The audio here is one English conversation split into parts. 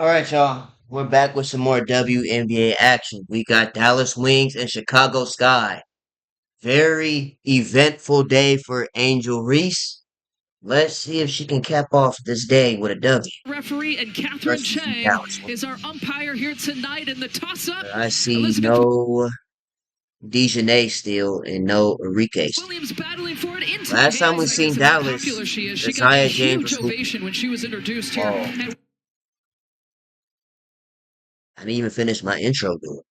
All right, y'all. We're back with some more WNBA action. We got Dallas Wings and Chicago Sky. Very eventful day for Angel Reese. Let's see if she can cap off this day with a W Referee and Catherine versus the Chang Dallas Wings. is our umpire here tonight in the toss-up. I see Elizabeth no Dejanay still and no Enrique still. Williams battling for it into Last the time we hands. seen How Dallas, popular she is. She got a Isaiah James huge was hooping. ovation when she was introduced here. Oh, I didn't even finish my intro, dude.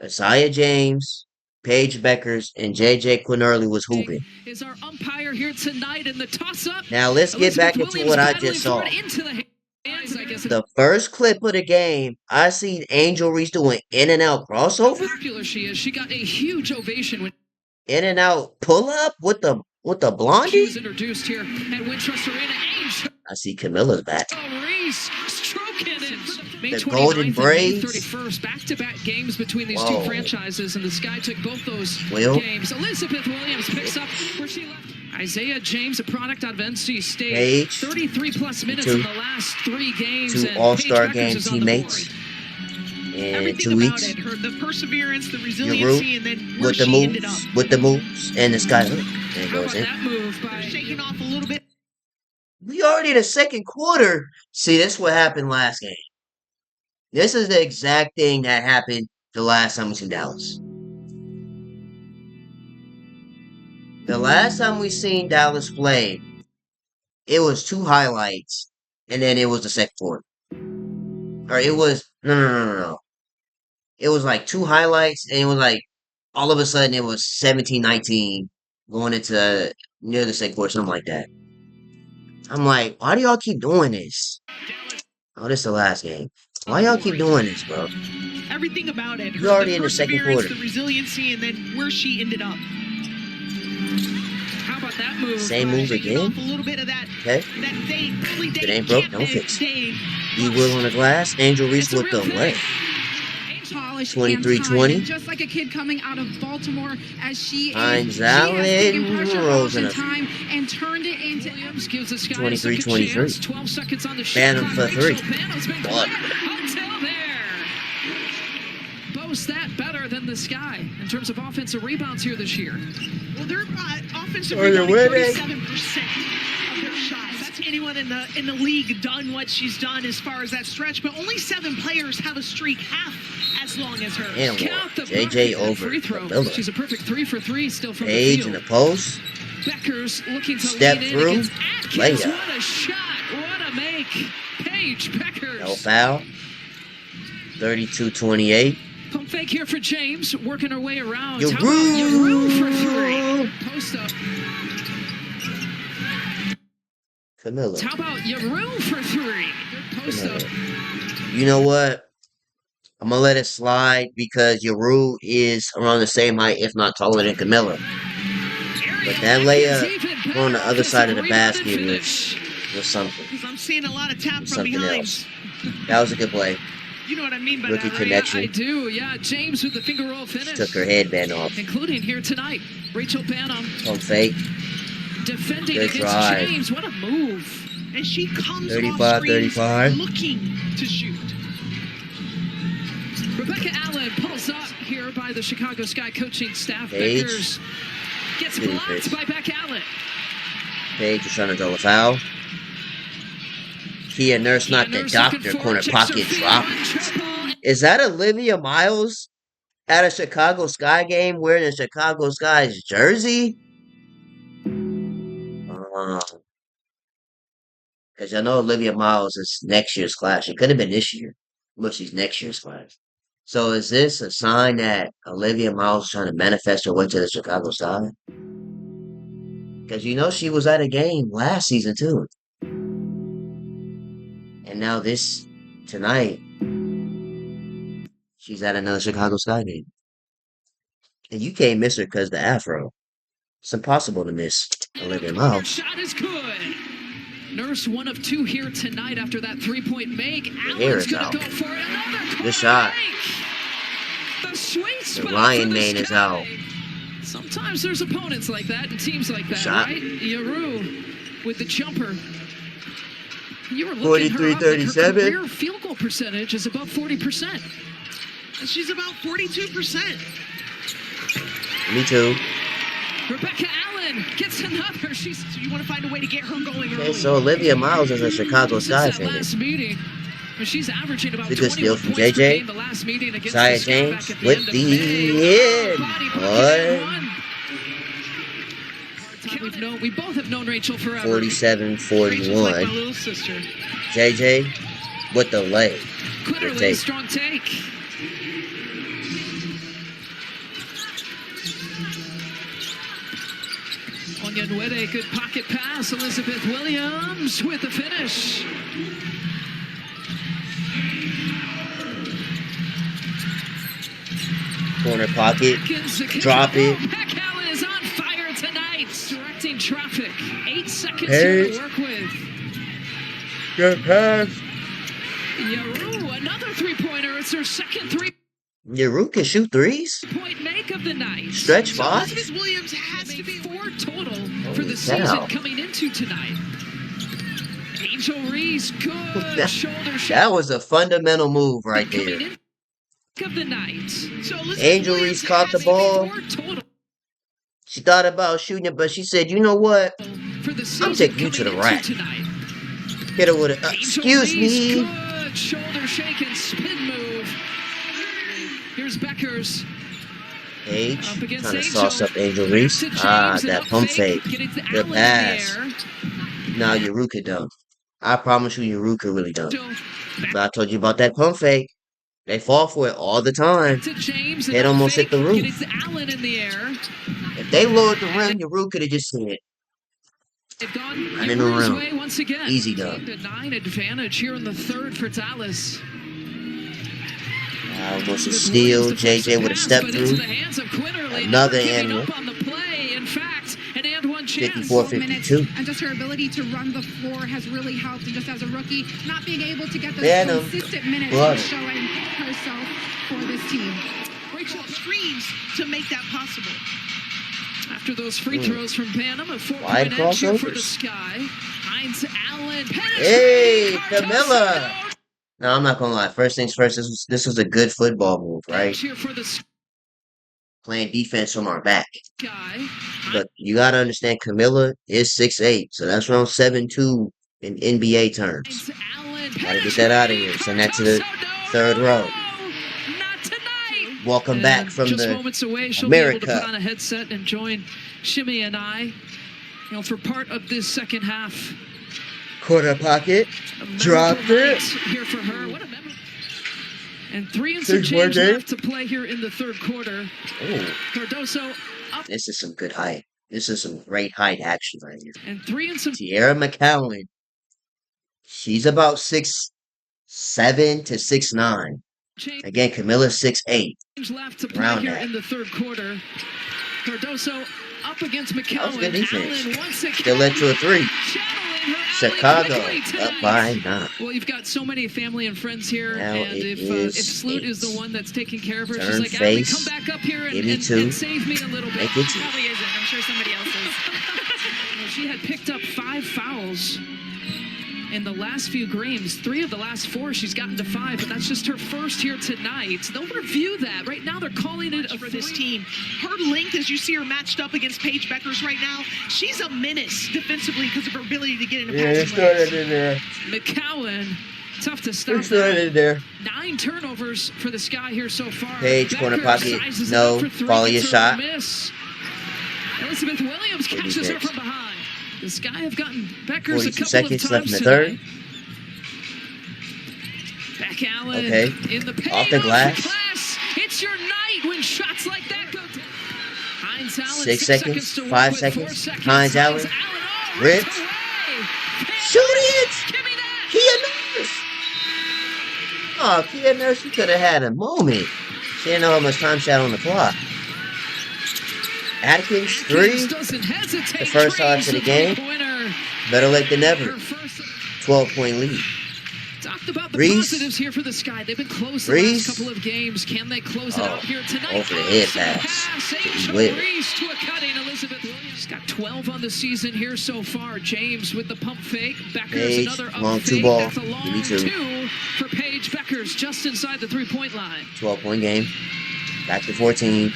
Isaiah James, Paige Beckers, and JJ Quinnerly was hooping. Is our umpire here tonight in the toss-up. Now let's get Elizabeth back into Williams what I battling just for saw. it into the hands. I guess The first clip of the game, I seen Angel Reese doing in and out how crossover, popular she is. She got a huge ovation when in and out pull up with the she blondie. was introduced here at Winchester Arena. Angel I see Camilla's back. Reese stroking it. May The 29th golden and May braids. 31st, back-to-back games between these Whoa. two franchises, and the Sky took both those Will. games. Elizabeth Williams picks up where she left. Isaiah James, a product out of NC State, Paige, 33-plus minutes two- in the last three games. two and All-Star Paige game Beckers is on the teammates board. in Everything 2 about weeks. it, the perseverance, the Your resiliency, root and then where with the she ended up. moves, and the sky hook. There it How goes about in. that move by Shaking off a little bit. We already in the second quarter. See, this is what happened last game. This is the exact thing that happened the last time we seen Dallas. The last time we seen Dallas play, it was two highlights, and then it was the second quarter. Or it was no. It was like two highlights, and it was like all of a sudden it was 17-19 going into near the second quarter, something like that. I'm like, why do y'all keep doing this? Oh, this is the last game. Why y'all keep doing this, bro? Everything about it, You already the in the second perseverance, quarter. the resiliency, and then where she ended up. how about that move? Same by move Shaking again. off a little bit of that. Okay. That day, early day. If it ain't broke, don't campus fix it. day. E Will on the glass. Angel Reese It's a with the real thing. lay. Polish 23-20. and just like a kid coming out of Baltimore, as she Hines is, she has Allen taken pressure rolls off in in a time and turned it into. Williams gives the Sky 23-23. a second chance. 12 seconds on the shot Bantam clock. for three. Rachel Bantam's been What? cleared until there. Boast that better than the Sky in terms of offensive rebounds here this year. Well, their offensive Are you rebounding winning? 37% of their shots. That's anyone in the league done what she's done as far as that stretch. But only 7 players have a streak half as long as hers. And Count the JJ bucket and over free throw. Miller. She's a perfect 3 for 3 still from Paige the in the field. post. Beckers looking to Step lean through. in against Atkins. Layup. What a shot! What a make! Paige Beckers. No foul. 32-28. Pump fake here for James, working her way around. Your How about Yaru for 3? Post up. Camilla. How about Yaru for 3? Good post up. You know what? I'm gonna let it slide because Yaru is around the same height, if not taller than Camilla. But that layup on the other side of the basket was something. Because I'm seeing a lot of tap from Something behind. else. That was a good play. You know what I mean by Rookie that, right? connection. I do, yeah. James with the finger roll finish. Took her headband off. Including here tonight. Rachel Bantam Pump fake. defending Good against drive. James. What a move. And she comes 35, off screens 35. looking to shoot. Rebecca Allen pulls up here by the Chicago Sky coaching staff. Paige. Beckers gets Good blocked pitch. by Beck Allen. Paige is trying to draw a foul. Kia Nurse, not the Nurse doctor, looking corner forward, checks her pocket feet, drop. triple. Is that Olivia Miles at a Chicago Sky game wearing a Chicago Sky's jersey? Because I know Olivia Miles is next year's class. She could have been this year, but she's next year's class. So is this a sign that Olivia Miles is trying to manifest her way to the Chicago Sky? Because you know she was at a game last season too. And now tonight, she's at another Chicago Sky game. And you can't miss her because the afro. It's impossible to miss Olivia Miles. Shot is good. Nurse 1 of 2 here tonight after that 3-point make. hair Allen's is gonna out. go for it. Another Good corner shot. make. The sweet spot Lion for the mane is Sky. out. Sometimes there's opponents like that and teams like that, Shot. right? Yaru with the jumper. You were looking her up, like her 43-37. career field goal percentage is above 40%. And she's about 42%. Me too. Rebecca Allen gets another. So you want to find a way to get her going Okay, early. so Olivia Miles is a Chicago Since Sky that fan. last meeting, she's averaging about It's a good 21 steal from points per JJ. game the last meeting against Zaya the Sky James back at the with end of the May. in. Body bucket and One. one. We both have known Rachel forever. 47-41. Like my little sister. JJ with the leg. Quinterly, take. strong take. Onyanwere, good pocket pass. Elizabeth Williams with the finish. Corner pocket. Atkins, Drop it. Beck Allen is on fire tonight. Directing traffic. 8 seconds Paige. here to work with. Good pass. Yaru, another three-pointer. It's her second Yaru can shoot threes. three-point make of the night. Stretch five. Elizabeth Williams has to be 4 total for Holy the season cow. coming into tonight. Angel Reese, good shoulder shot. That was a fundamental move right Coming there. in of the night. So Elizabeth Angel Williams Reese caught the has to be ball. 4 total She thought about shooting it, but she said, "You know what? for the season taking you to coming the rack." into tonight. Hit her with a Angel excuse Reese, me." good shoulder shake and spin move. Here's Beckers. Paige Up against trying to Angel. sauce up Angel Reese. Back to Ah, James, and that up pump fake. Getting to Good Allen in the pass. air. Now Yaru could dunk. I promise you, Yaru could really dunk. Still But I told you about that pump fake. They fall for it all the time. to James. It and up almost hit the roof. Getting to Allen in the air. If they lowered the rim, Yaru could have just hit it. They've gone Right in the Yaru's rim. way once again. Easy done. 9 advantage here in the third for Dallas. Almost a steal. JJ with a step through. Another and one. Up on the play. In fact, an and one chance. 54-52. And just her ability to run the floor has really helped. And just as a rookie, not being able to get those Phantom. consistent minutes Love is it. showing herself for this team. Rachel screens to make that possible. After those free throws from Banham, a Wide 4-point edge here for the crossovers. Sky. Hines Allen. Hey, penetrating. Camilla. No, I'm not gonna lie. First things first, this was a good football move, right? Edge here for the Playing defense from our back. Sky. But you gotta understand, Camilla is 6'8", so that's around 7'2" in NBA terms. Hines Allen. Gotta get that out of here. Send that to the third row. Not tonight. Welcome back And from just the moments away, she'll be able to America. put on a headset and join Shimmy and I, for part of this second half. corner pocket. A memorable Dropped it. night here for her. What a memory. And 3 and some 6 more change game. left to play here in the third quarter. Oh, Cardoso up this is some good height. This is some great height action right here. and 3 and some Tierra McCowan. She's about 6'7" to 6'9". change Again, Camilla's 6'8". left to play Around here that. in the third quarter. Cardoso up against McCowan. That was good defense. Allen once again Still led to a 3. channeling her Chicago Allen quickly up tonight. by 9. Well, you've got so many family and friends here, Now and it if is Sloot is the 8. one that's taking care of her, Turn she's like, Allie, face. come back up here and, Give me and, 2. and save me a little bit. Make it 2. Probably isn't. I'm sure somebody else is. Well, she had picked up 5 fouls in the last few games. 3 of the last 4, she's gotten to 5, but that's just her first here tonight. They'll review that. Right now, they're calling it a For this 3. team, her length, as you see her matched up against Paige Beckers right now, she's a menace defensively because of her ability to get into passing lanes. in there. McCowan, tough to stop It started in there. 9 turnovers for the Sky here so far. Paige, corner Becker pocket. sizes it No. up for 3, Follow your gets her a shot. Miss. Elizabeth Williams Good catches her defense. from behind. The Sky have gotten Beckers a 42 couple seconds of left times in the third. tonight. Back Allen Okay. in the paint. Off the glass. It's your night when shots like that go down. Hines Allen, 6 seconds, to work 5 with, 4 seconds. seconds. Hines Allen. Oh, Ritz. ripped away. Shoot it! Give me that. Kia Nurse! Oh, Kia Nurse, you could have had a moment. She didn't know how much time she had on the clock. Atkins, 3. Doesn't hesitate. The first shot Drains of the the game. three-pointer. Better late than never. Her first 12-point lead. Talked about the Reese. positives here for the Sky. They've been close the last Reese. couple of games. Can they close it Oh, out here tonight? over the head Awesome pass. pass. To Angel Will. Reese to a cutting Elizabeth Williams. She's got 12 on the season here so far. James with the pump fake. Beckers Paige, another up long fake. 2-ball. That's a long Give me 2. 2 for Paige Beckers just inside the 3-point line. 12-point game. Back to 14.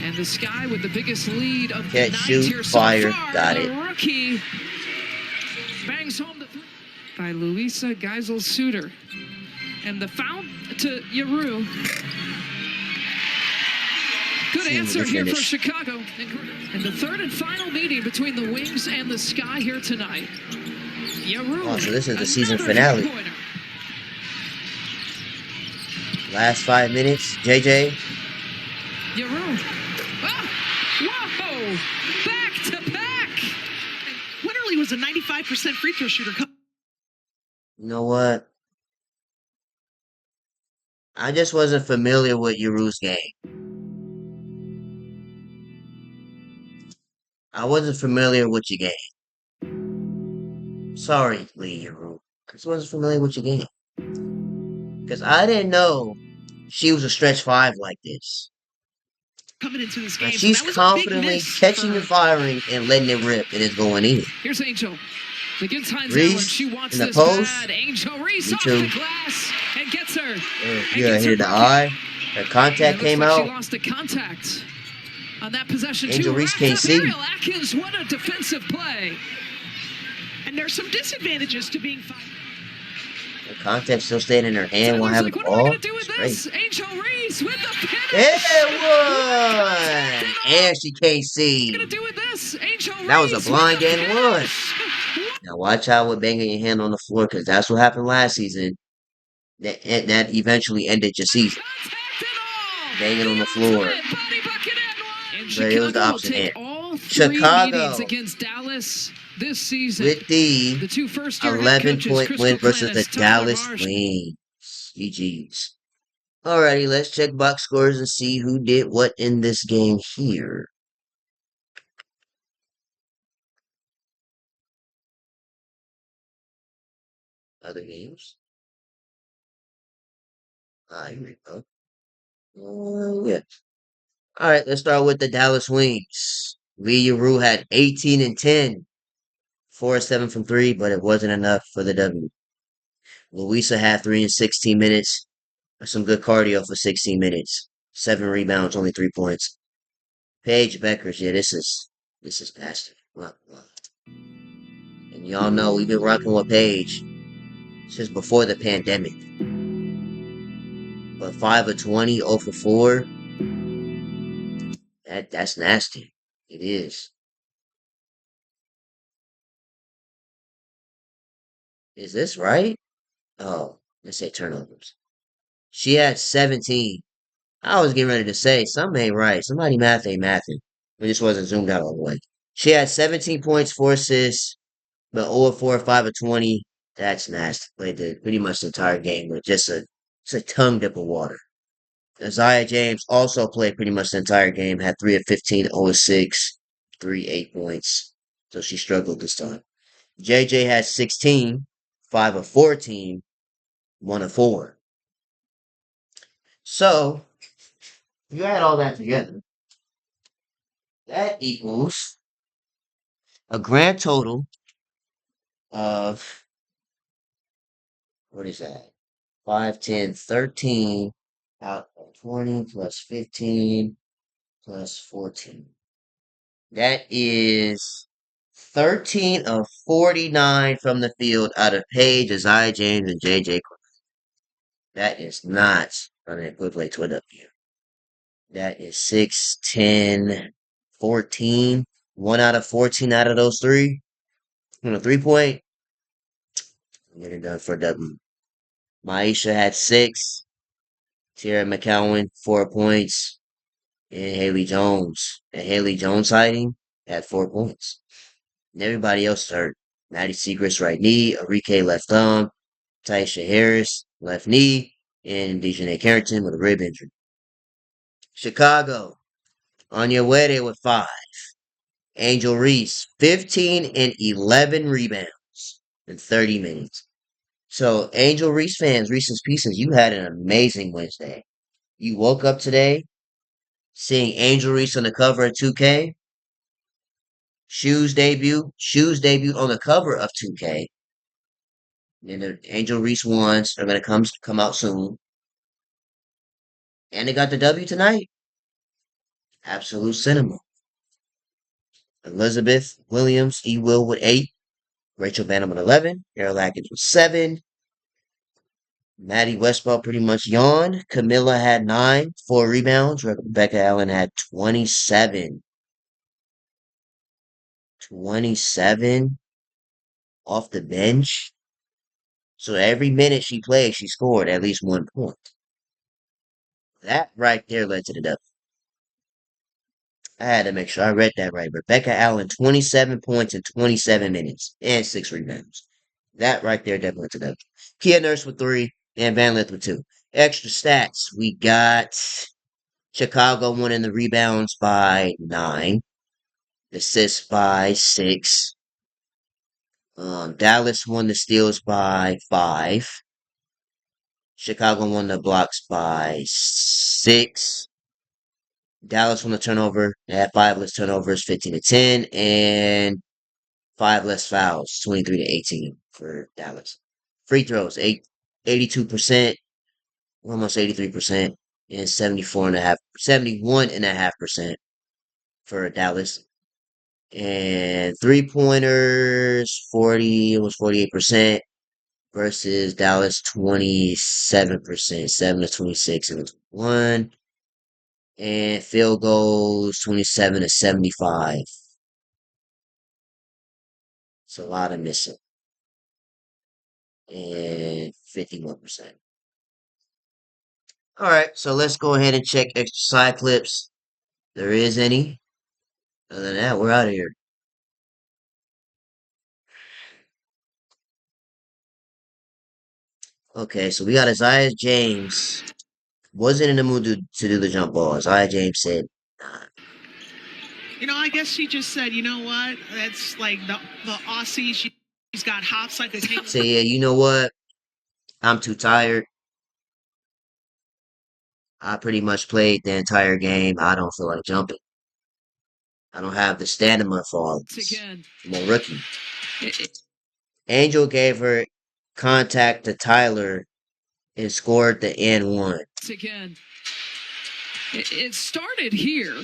And the Sky with the biggest lead of Catch, the night shoot, here so fire. far. Got the it. Rookie bangs home the 3 by Louisa Geisel-Suter. And the foul to Yaru. Good answer here for Chicago. And the third and final meeting between the Wings and the Sky here tonight. Yaru. Oh, so this is the season another finale. three-pointer. Last 5 minutes. JJ. Yaru. Oh, whoa! Back to back. Winterly was a 95% free throw shooter. You know what? I just wasn't familiar with Yaru's game. I wasn't familiar with your game. Sorry, Lee Yaru. I just wasn't familiar with your game. Because I didn't know she was a stretch 5 like this. Coming into this game, Like she's so that was confidently catching and and firing and letting it rip, and it's going in. Here's Angel. Begins Hines Reese Allen. She wants in the this post. bad. Angel Reese Me off too. the glass and gets her. Yeah, hit the eye. Her contact came like out. She lost the contact on that possession Angel too. Reese can't see. Ariel Atkins, what a defensive play. And there's some disadvantages to being fired. The contact still staying in her hand while Taylor's having like, the what am I ball. gonna do with this? Angel Reese with the finish. It won! And she can't What am I see. gonna do with this? Angel That was a Reese blind with the and one. finish. Now watch out with banging your hand on the floor, because that's what happened last season. That eventually ended your season. Contact and all. Banging on the The floor. ultimate body bucket and one. And But it was the Chicago will opposite take hand. all 3 Chicago meetings against Dallas this season. with the The 2 first-year head 11 coaches, point Chris win versus McClain the and Tyler Dallas Marsh. Wings. GG's. Alrighty, let's check box scores and see who did what in this game here. Other games? Here we go. Yeah. Alright, let's start with the Dallas Wings. Lee Rue had 18 and 10. 4 or 7 from 3, but it wasn't enough for the W. Louisa had 3 and 16 minutes. Some good cardio for 16 minutes. 7 rebounds, only 3 points. Paige Beckers, yeah, this is nasty. Wow. And y'all know we've been rocking with Paige since before the pandemic. But 5 of 20, 0 for 4. That's nasty. It is. Is this right? Oh, let's say turnovers. She had 17. I was getting ready to say something ain't right. Somebody math ain't mathing. It just wasn't zoomed out all the way. She had 17 points, 4 assists, but 0 of 4, 5 of 20. That's nasty. Played pretty much the entire game with just a tongue dip of water. Isaiah James also played pretty much the entire game, had 3 of 15, 0 of 6, 8 points. So she struggled this time. JJ had 16, 5 of 14, 1 of 4. So, you add all that together, that equals a grand total of, what is that? 5, 10, 13, out of 20 plus 15 plus 14. That is 13 of 49 from the field out of Paige, Isaiah James, and JJ. That is not going to equivalent to a W. That is 6, 10, 14. 1 out of 14 out of those 3. On a 3-point, get it done for a W. Maisha had 6. Tierra McCowan, 4 points. And Haley Jones. And Haley Jones hiding had 4 points. And everybody else hurt. Maddie Segrist right knee, Enrique left thumb, Taisha Harris left knee, and Dejanay Carrington with a rib injury. Chicago, on your way there with 5. Angel Reese, 15 and 11 rebounds in 30 minutes. So, Angel Reese fans, Reese's Pieces, you had an amazing Wednesday. You woke up today seeing Angel Reese on the cover of 2K. Shoes debut on the cover of 2K. And the Angel Reese ones are gonna come out soon. And they got the W tonight. Absolute cinema. Elizabeth Williams, E. Will with 8. Rachel Banham with 11. Errol Atkins with 7. Maddie Westball pretty much yawned. Camilla had 9, 4 rebounds. Rebecca Allen had 27. 27 off the bench. So every minute she played, she scored at least 1 point. That right there led to the W. I had to make sure I read that right. Rebecca Allen, 27 points in 27 minutes and 6 rebounds. That right there definitely led to the W. Kia Nurse with 3 and Van Lith with 2. Extra stats. We got Chicago winning the rebounds by 9. Assists by 6. Dallas won the steals by 5. Chicago won the blocks by 6. Dallas won the turnover. They had 5 less turnovers, 15-10, and 5 less fouls, 23-18 for Dallas. Free throws, 82%, almost 83%, and 71.5% for Dallas. And 3-pointers, 48% versus Dallas 27%, 7-26 and 1. And field goals 27-75. It's a lot of missing. And 51%. Alright, so let's go ahead and check extra side clips. There is any. Other than that, we're out of here. Okay, so we got Isaiah James. Wasn't in the mood to do the jump ball. Isaiah James said, nah. I guess she just said, you know what? That's like the Aussie. She's got hops like a king. So yeah, you know what? I'm too tired. I pretty much played the entire game. I don't feel like jumping. I don't have the stamina for all this. Again. I'm a rookie. Angel gave her contact to Tyler and scored the N1. Again. It started here.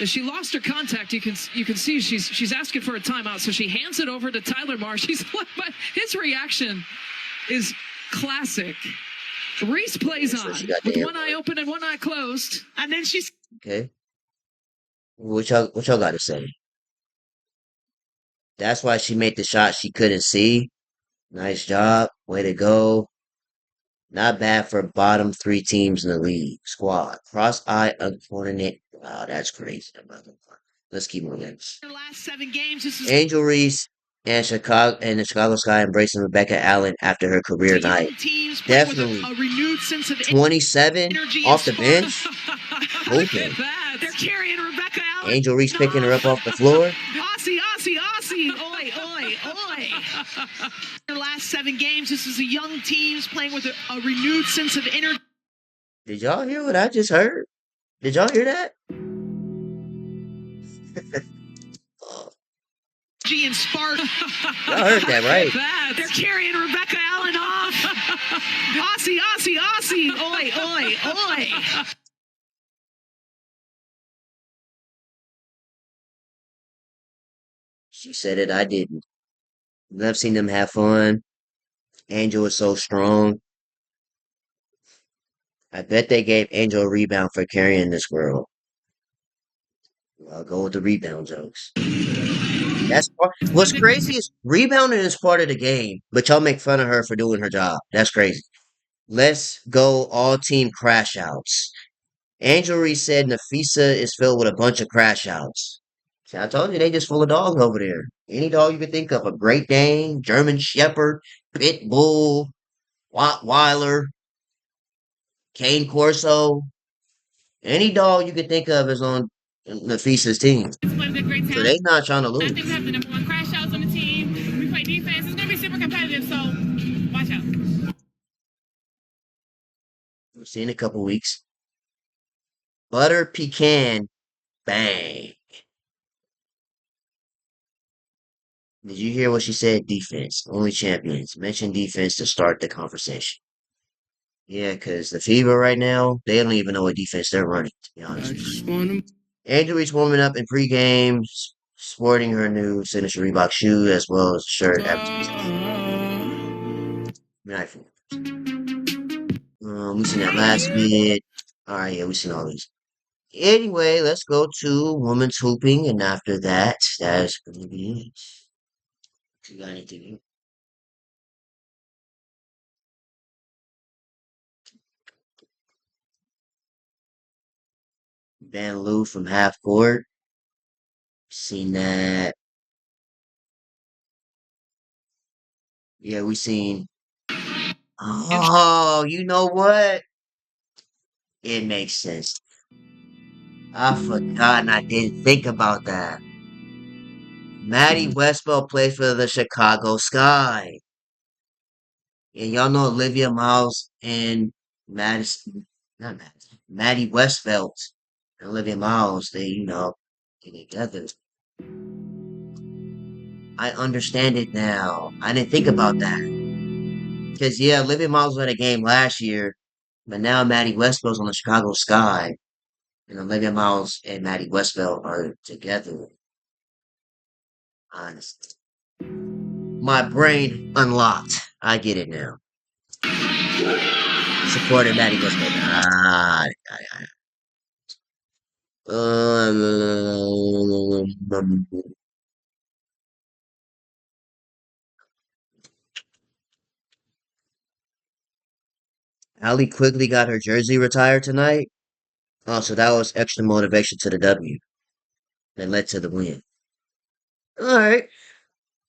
As she lost her contact, you can see she's asking for a timeout. So she hands it over to Tyler Marsh. But his reaction is classic. Reese plays on with one eye open and one eye closed, and then she's okay. What y'all got to say? That's why she made the shot she couldn't see. Nice job, way to go. Not bad for bottom 3 teams in the league. Squad. Cross-eye uncoordinated. Wow, that's crazy. Let's keep moving. Their last 7 games. This is Angel Reese and the Chicago Sky embracing Rebecca Allen after her career night. Definitely. A renewed sense of 27 off the bench. Okay. They're carrying Rebecca Allen. Angel Reese picking her up off the floor. Aussie. Oi. Their last 7 games. This is a young teams playing with a renewed sense of energy. Did y'all hear what I just heard? Did y'all hear that? And spark. Y'all heard that, right? They're carrying Rebecca Allen off. Aussie. Oi. She said it, I didn't. I've seen them have fun. Angel is so strong. I bet they gave Angel a rebound for carrying this girl. I'll go with the rebound jokes. What's crazy is rebounding is part of the game, but y'all make fun of her for doing her job. That's crazy. Let's go all team crash outs. Angel Reese said Nafisa is filled with a bunch of crash outs. See, I told you they just full of dogs over there. Any dog you could think of. A Great Dane, German Shepherd, Pit Bull, Rottweiler, Cane Corso. Any dog you could think of is on Nafisa's team. So they not trying to lose. I think we have the number 1 crash outs on the team. We play defense. It's going to be super competitive, so watch out. We'll see in a couple weeks. Butter pecan, bang. Did you hear what she said? Defense. Only champions. Mention defense to start the conversation. Yeah, because the Fever right now, they don't even know what defense they're running, to be honest with you. Angel Reese warming up in pregame, sporting her new signature Reebok shoe as well as shirt. We seen that last bit. Alright, yeah, we seen all these. Anyway, let's go to women's hooping, and after that, that is going to be it. You got anything? Van Loo from half court. Seen that. Yeah, we seen. Oh, you know what? It makes sense. I forgot and I didn't think about that. Maddie Westbell plays for the Chicago Sky. And y'all know Olivia Miles and Madison, not Madison, Maddie Westbelt and Olivia Miles, get together. I understand it now. I didn't think about that. Because, yeah, Olivia Miles won a game last year, but now Maddie Westbell's on the Chicago Sky. And Olivia Miles and Maddie Westbell are together. Honestly. My brain unlocked. I get it now. Supported Maddie Westbell. Allie Quigley got her jersey retired tonight. Oh, so that was extra motivation to the W that led to the win. All right.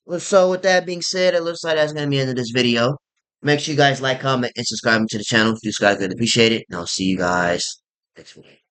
Well, so with that being said, it looks like that's gonna be the end of this video. Make sure you guys like, comment, and subscribe to the channel if you guys would appreciate it. And I'll see you guys next week.